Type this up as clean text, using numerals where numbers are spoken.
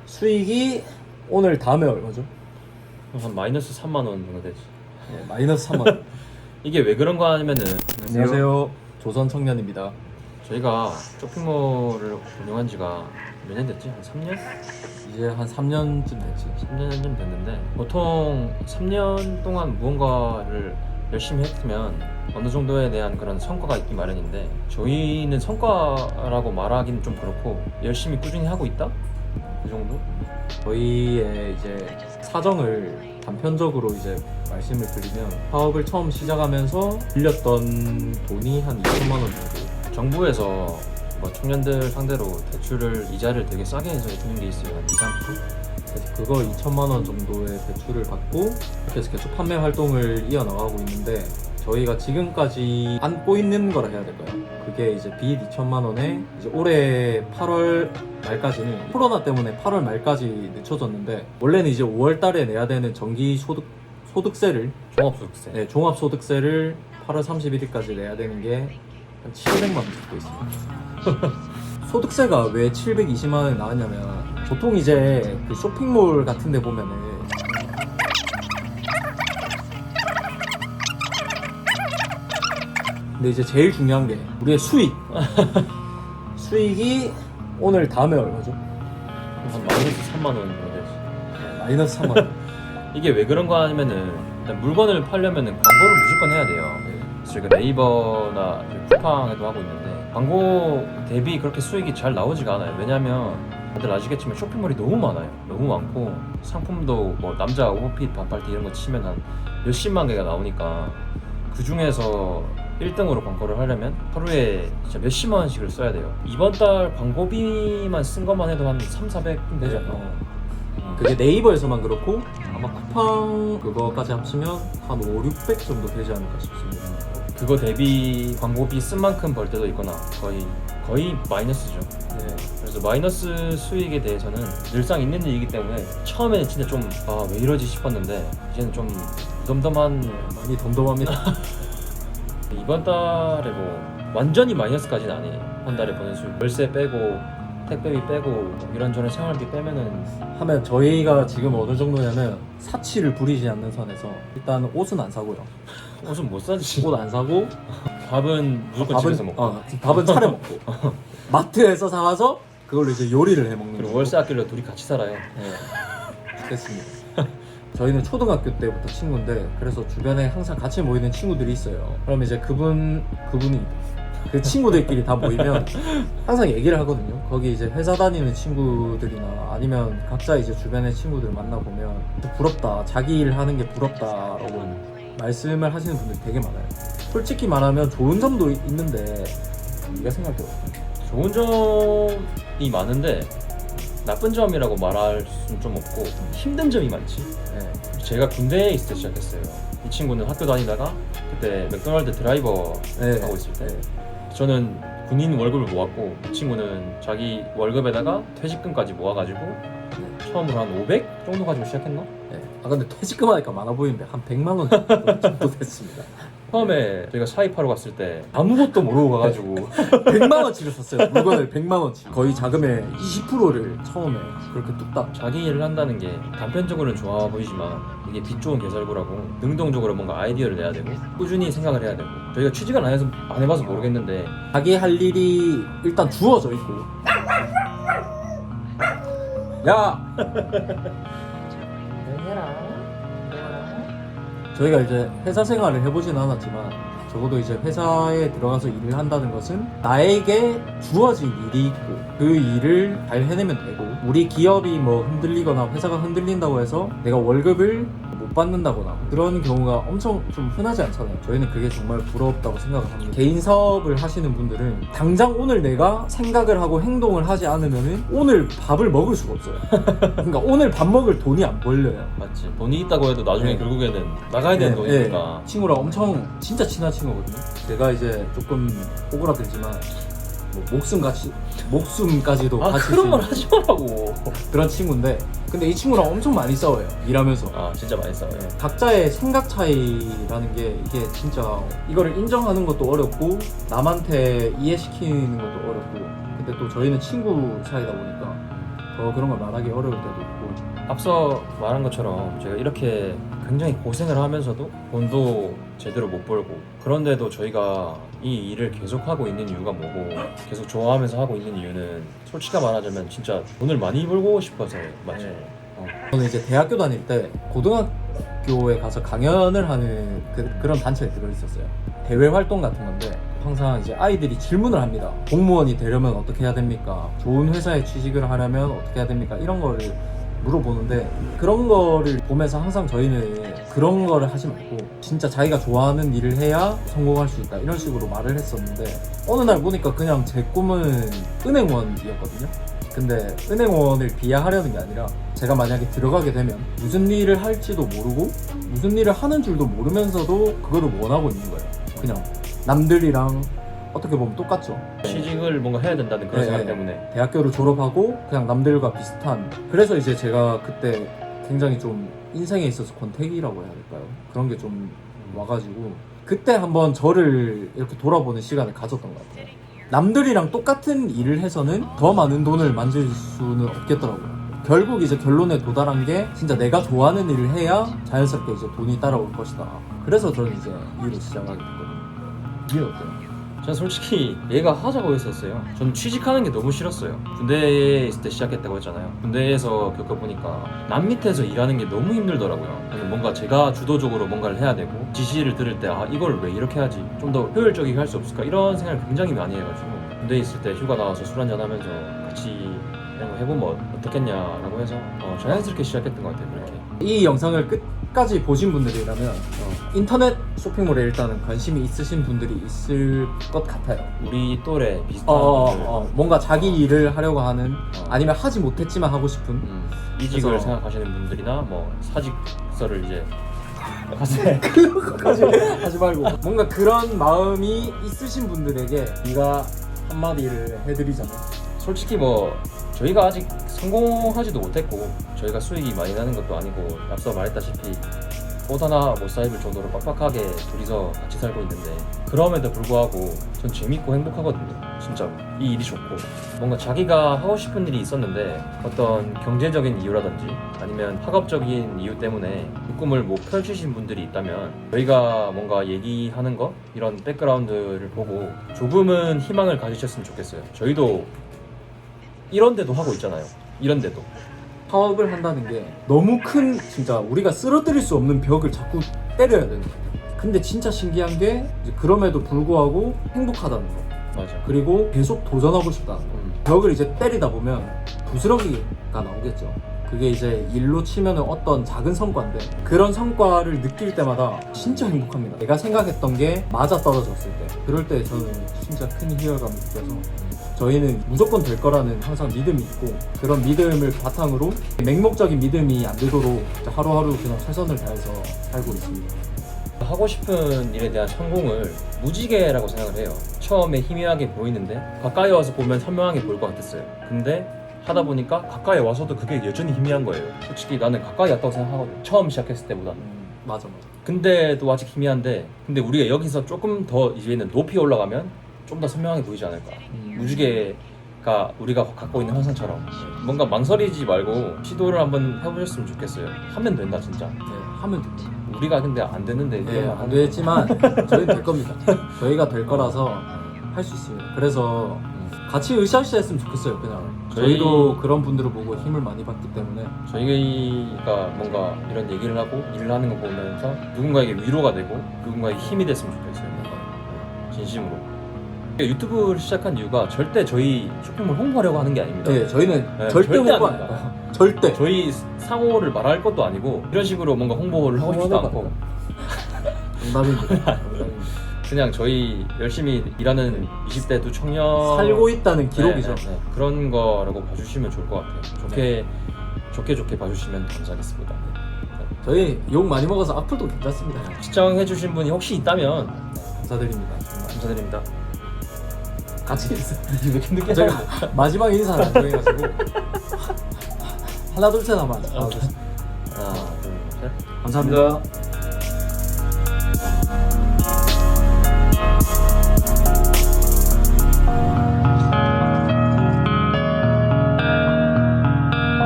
수익이 오늘 다음에 얼마죠? 한 마이너스 3만 원 정도 되지. 네, 마이너스 3만 원. 이게 왜 그런 거 하냐면은 안녕하세요. 조선 청년입니다. 저희가 쇼핑몰을 운영한 지가 몇 년 됐지? 한 3년? 이제 한 3년쯤 됐지. 3년 좀 됐는데 보통 3년 동안 무언가를 열심히 했으면 어느 정도에 대한 그런 성과가 있기 마련인데 저희는 성과라고 말하기는 좀 그렇고 열심히 꾸준히 하고 있다? 그 정도? 저희의 이제 사정을 단편적으로 이제 말씀을 드리면 사업을 처음 시작하면서 빌렸던 돈이 한 2천만 원 정도. 정부에서 뭐 청년들 상대로 대출을 이자를 되게 싸게 해서 해주는 게 있어요. 한 2, 3%? 그래서 그거 2천만 원 정도의 대출을 받고 그래서 계속 판매 활동을 이어나가고 있는데 저희가 지금까지 안고 있는 거라 해야 될까요? 그게 이제 빚 2천만 원에 이제 올해 8월 말까지는 코로나 때문에 8월 말까지 늦춰졌는데 원래는 이제 5월 달에 내야 되는 정기 소득세를 종합소득세. 네, 종합소득세를 8월 31일까지 내야 되는 게 한 700만 원 잡고 있습니다. 소득세가 왜 720만 원이 나왔냐면 보통 이제 그 쇼핑몰 같은 데 보면은 근데 이제 제일 중요한 게 우리의 수익 수익이 오늘 다음에 얼마죠? 한 마이너스 3만 원 정도 되지. 마이너스 3만 원. 이게 왜 그런 거 하냐면은 일단 물건을 팔려면은 광고를 무조건 해야 돼요. 저희가 네이버나 쿠팡에도 하고 있는데 광고 대비 그렇게 수익이 잘 나오지가 않아요. 왜냐면 다들 아시겠지만 쇼핑몰이 너무 많아요. 너무 많고 상품도 뭐 남자 오버핏 반팔티 이런 거 치면 한 몇십만 개가 나오니까 그 중에서 1등으로 광고를 하려면 하루에 진짜 몇십만 원씩을 써야 돼요. 이번 달 광고비만 쓴 것만 해도 한 3, 400 되지 않나? 그게 네이버에서만 그렇고 아마 쿠팡 그거까지 합치면 한 5, 600 정도 되지 않을까 싶습니다. 그거 대비 광고비 쓴 만큼 벌 때도 있거나 거의 마이너스죠. 네. 그래서 마이너스 수익에 대해서는 늘상 있는 일이기 때문에 처음에는 진짜 좀 왜 이러지 싶었는데 이제는 좀 덤덤한. 많이 덤덤합니다. 이번 달에 뭐 완전히 마이너스까지는 아니에요. 한 달에 버는 수익 월세 빼고 택배비 빼고 이런저런 생활비 빼면은 하면 저희가 지금 어느 정도냐면 사치를 부리지 않는 선에서 일단 옷은 안 사고요. 옷은 못 사지. 옷 안 사고 밥은 무조건 집에서 먹고 밥은 차려 먹고 마트에서 사와서 그걸로 이제 요리를 해 먹는 그리고 거고. 월세 아끼려 둘이 같이 살아요. 네. 됐습니다. 저희는 초등학교 때부터 친구인데 그래서 주변에 항상 같이 모이는 친구들이 있어요. 그럼 이제 그분이 그 친구들끼리 다 모이면 항상 얘기를 하거든요. 거기 이제 회사 다니는 친구들이나 아니면 각자 이제 주변의 친구들 만나보면 부럽다, 자기 일 하는 게 부럽다라고 말씀을 하시는 분들이 되게 많아요. 솔직히 말하면 좋은 점도 있는데 네가 생각해봐. 좋은 점이 많은데 나쁜 점이라고 말할 수는 좀 없고 힘든 점이 많지. 네. 제가 군대에 있을 때 시작했어요. 이 친구는 학교 다니다가 그때 맥도날드 드라이버 네. 하고 있을 때 네. 저는 군인 월급을 모았고 이 친구는 자기 월급에다가 퇴직금까지 모아가지고 처음으로 한 500 정도 가지고 시작했나? 네. 아 근데 퇴직금 하니까 많아 보이는데 한 100만 원 정도 됐습니다. 처음에 저희가 사입하러 갔을 때 아무것도 모르고 가가지고 100만 원치를 샀어요. 물건을 100만 원치. 거의 자금의 20%를 처음에 그렇게 뚝딱. 자기 일을 한다는 게 단편적으로는 좋아 보이지만 이게 빛 좋은 개설구라고 능동적으로 뭔가 아이디어를 내야 되고 꾸준히 생각을 해야 되고 저희가 취직을 안 해봐서 모르겠는데 자기 할 일이 일단 주어져 있고. 야! 저희가 이제 회사 생활을 해보진 않았지만 적어도 이제 회사에 들어가서 일을 한다는 것은 나에게 주어진 일이 있고 그 일을 잘 해내면 되고 우리 기업이 뭐 흔들리거나 회사가 흔들린다고 해서 내가 월급을 못 받는다거나 그런 경우가 엄청 좀 흔하지 않잖아요. 저희는 그게 정말 부럽다고 생각을 합니다. 개인 사업을 하시는 분들은 당장 오늘 내가 생각을 하고 행동을 하지 않으면 오늘 밥을 먹을 수가 없어요. 그러니까 오늘 밥 먹을 돈이 안 벌려요. 맞지. 돈이 있다고 해도 나중에 네. 결국에는 나가야 되는 네, 돈이니까. 네. 친구랑 엄청 진짜 친한 친구거든요. 제가 이제 조금 오그라들지만 뭐 목숨까지도 아 바칠 수 그런 말 있는 하지 말라고. 그런 친구인데 근데 이 친구랑 엄청 많이 싸워요. 일하면서. 아 진짜 많이 싸워요. 각자의 생각 차이라는 게 이게 진짜 이거를 인정하는 것도 어렵고 남한테 이해시키는 것도 어렵고 근데 또 저희는 친구 사이다 보니까 더 그런 걸 말하기 어려울 때도 있고. 앞서 말한 것처럼 제가 이렇게 굉장히 고생을 하면서도 돈도 제대로 못 벌고 그런데도 저희가 이 일을 계속하고 있는 이유가 뭐고 계속 좋아하면서 하고 있는 이유는 솔직히 말하자면 진짜 돈을 많이 벌고 싶어서 맞죠. 저는 이제 대학교 다닐 때 고등학교에 가서 강연을 하는 그런 단체에 들어있었어요. 대외 활동 같은 건데 항상 이제 아이들이 질문을 합니다. 공무원이 되려면 어떻게 해야 됩니까? 좋은 회사에 취직을 하려면 어떻게 해야 됩니까? 이런 거를 물어보는데 그런 거를 보면서 항상 저희는 그런 거를 하지 말고 진짜 자기가 좋아하는 일을 해야 성공할 수 있다 이런 식으로 말을 했었는데 어느 날 보니까 그냥 제 꿈은 은행원이었거든요. 근데 은행원을 비하하려는 게 아니라 제가 만약에 들어가게 되면 무슨 일을 할지도 모르고 무슨 일을 하는 줄도 모르면서도 그거를 원하고 있는 거예요. 그냥 남들이랑 어떻게 보면 똑같죠. 취직을 뭔가 해야 된다는 그런 네, 생각 네. 때문에 대학교를 졸업하고 그냥 남들과 비슷한, 그래서 이제 제가 그때 굉장히 좀 인생에 있어서 권태기라고 해야 될까요? 그런 게 좀 와가지고 그때 한번 저를 이렇게 돌아보는 시간을 가졌던 것 같아요. 남들이랑 똑같은 일을 해서는 더 많은 돈을 만질 수는 없겠더라고요. 결국 이제 결론에 도달한 게 진짜 내가 좋아하는 일을 해야 자연스럽게 이제 돈이 따라올 것이다. 그래서 저는 이제 일을 시작하게 됐거든요. 이게 어때요? 전 솔직히 얘가 하자고 했었어요. 전 취직하는 게 너무 싫었어요. 군대에 있을 때 시작했다고 했잖아요. 군대에서 겪어보니까 남 밑에서 일하는 게 너무 힘들더라고요. 뭔가 제가 주도적으로 뭔가를 해야 되고 지시를 들을 때 아 이걸 왜 이렇게 하지? 좀 더 효율적이게 할 수 없을까? 이런 생각을 굉장히 많이 해가지고 군대에 있을 때 휴가 나와서 술 한잔 하면서 같이 이런 거 해보면 어떻겠냐라고 해서 자연스럽게 시작했던 것 같아요. 그렇게. 이 영상을 끝까지 보신 분들이라면 인터넷 쇼핑몰에 일단은 관심이 있으신 분들이 있을 것 같아요. 우리 또래 비슷한 분들 뭔가 자기 일을 하려고 하는, 아니면 하지 못했지만 하고 싶은 이직을 그래서- 생각하시는 분들이나 뭐 사직서를 이제 하지 말고 뭔가 그런 마음이 있으신 분들에게 네가 한마디를 해드리자면 솔직히 뭐 저희가 아직 성공하지도 못했고 저희가 수익이 많이 나는 것도 아니고 앞서 말했다시피 옷 하나 못 사입을 정도로 빡빡하게 둘이서 같이 살고 있는데 그럼에도 불구하고 전 재밌고 행복하거든요. 진짜로 이 일이 좋고 뭔가 자기가 하고 싶은 일이 있었는데 어떤 경제적인 이유라든지 아니면 학업적인 이유 때문에 그 꿈을 못 펼치신 분들이 있다면 저희가 뭔가 얘기하는 거 이런 백그라운드를 보고 조금은 희망을 가지셨으면 좋겠어요. 저희도 이런 데도 하고 있잖아요. 이런 데도 사업을 한다는 게 너무 큰, 진짜 우리가 쓰러뜨릴 수 없는 벽을 자꾸 때려야 되는 거예요. 근데 진짜 신기한 게 이제 그럼에도 불구하고 행복하다는 거, 맞아. 그리고 계속 도전하고 싶다는 거. 벽을 이제 때리다 보면 부스러기가 나오겠죠. 그게 이제 일로 치면은 어떤 작은 성과인데 그런 성과를 느낄 때마다 진짜 행복합니다. 내가 생각했던 게 맞아 떨어졌을 때, 그럴 때 저는 진짜 큰 희열감을 느껴서 저희는 무조건 될 거라는 항상 믿음이 있고, 그런 믿음을 바탕으로 맹목적인 믿음이 안 되도록 하루하루 그냥 최선을 다해서 살고 있습니다. 하고 싶은 일에 대한 성공을 무지개라고 생각을 해요. 처음에 희미하게 보이는데 가까이 와서 보면 선명하게 보일 것 같았어요. 근데 하다 보니까 가까이 와서도 그게 여전히 희미한 거예요. 솔직히 나는 가까이 왔다고 생각하거든. 처음 시작했을 때보다는. 맞아. 근데도 아직 희미한데 근데 우리가 여기서 조금 더 이제는 높이 올라가면 좀 더 선명하게 보이지 않을까. 무지개가 우리가 갖고 있는 환상처럼 뭔가 망설이지 말고 시도를 한번 해보셨으면 좋겠어요. 하면 된다 진짜. 네, 하면 됩니다. 우리가 근데 안 되는데 네, 안 되지만 저희는 될 겁니다. 저희가 될 거라서 할 수 있습니다. 그래서 같이 으쌰으쌰 했으면 좋겠어요. 그냥 저희도 그런 분들을 보고 힘을 많이 받기 때문에. 저희가 뭔가 이런 얘기를 하고 일을 하는 거 보면서 누군가에게 위로가 되고 누군가에게 힘이 됐으면 좋겠어요. 뭔가 진심으로. 유튜브를 시작한 이유가 절대 저희 쇼핑몰 홍보하려고 하는 게 아닙니다. 네, 저희는 네, 절대 절대 홍보 안 아닙니다. 해요. 절대. 저희 상호를 말할 것도 아니고 이런 식으로 뭔가 홍보를 하고 싶지도 않고 농담입니다. 그냥 저희 열심히 일하는 20대 두 청년 살고 있다는 기록이죠. 네. 그런 거라고 봐주시면 좋을 것 같아요. 좋게 봐주시면 감사하겠습니다. 저희 욕 많이 먹어서 악플도 괜찮습니다. 시청해주신 분이 혹시 있다면 감사드립니다. 정말. 감사드립니다. 같이 있어요. 왜 이렇게 늦게 제가 마지막 인사를 안 정해가지고 하나 둘 셋 하면 하나, 둘, 셋. 감사합니다.